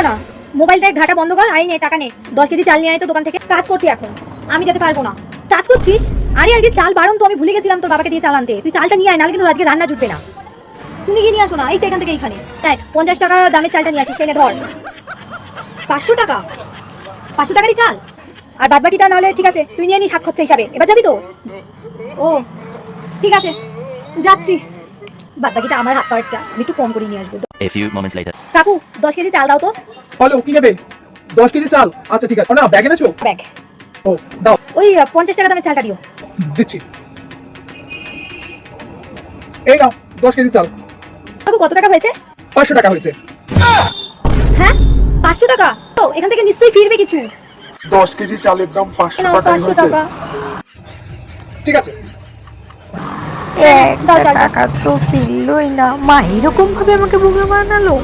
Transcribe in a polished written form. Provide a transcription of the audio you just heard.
না, মোবাইলটা ঘাটা বন্ধ কর। আই নে টাকা নে, 10 কেজি চাল নিয়ে আয় তো দোকান থেকে। কাজ করছি এখন, আমি যেতে পারবো না। কাজ করছিস? আরে আজকে চাল বারণ তো, আমি ভুলে গেছিলাম তোর বাবাকে দিয়ে চাল আনতে। তুই চালটা নিয়ে আয়, নাহলে কিন্তু আজকে রান্না জুটবে না। তুমি গিয়ে নিয়ে আসো না, এই তো এখান থেকে এইখানে। তাই 50 টাকা দামের চালটা নিয়ে আসিস, সেনে ধর। 500 টাকা? 500 টাকারই চাল? আর বাদ বাকিটা নাহলে ঠিক আছে তুই নিয়ে নি, 7 খরচা হিসাবে। এবার যাবি তো? ও ঠিক আছে, যাচ্ছি। বাদ বাকিটা আমার হাত খরচা, আমি একটু কম করে নিয়ে আসবো। A few moments later. কাকু 10 কেজি চাল দাও তো। হ্যালো, কি নেবে? 10 কেজি চাল? আচ্ছা ঠিক আছে। না, ব্যাগ এনেছো? ব্যাগ। ও দাও, ওই 50 টাকা দামের চালটা দিও। দিচ্ছি। এই নাও 10 কেজি চাল। কাকু কত টাকা হয়েছে? 500 টাকা হয়েছে। হ্যাঁ 500 টাকা? তো এখান থেকে নিশ্চয়ই ফিরবে কিছু। 10 কেজি চালের দাম 500 নাও টাকাই 500 হয়েছে। টাকা। ঠিক আছে। দাও, একটা দাও, দাও। টাকা তো ফিরলই না, মা এরকম ভাবে আমাকে বোকা বানালো।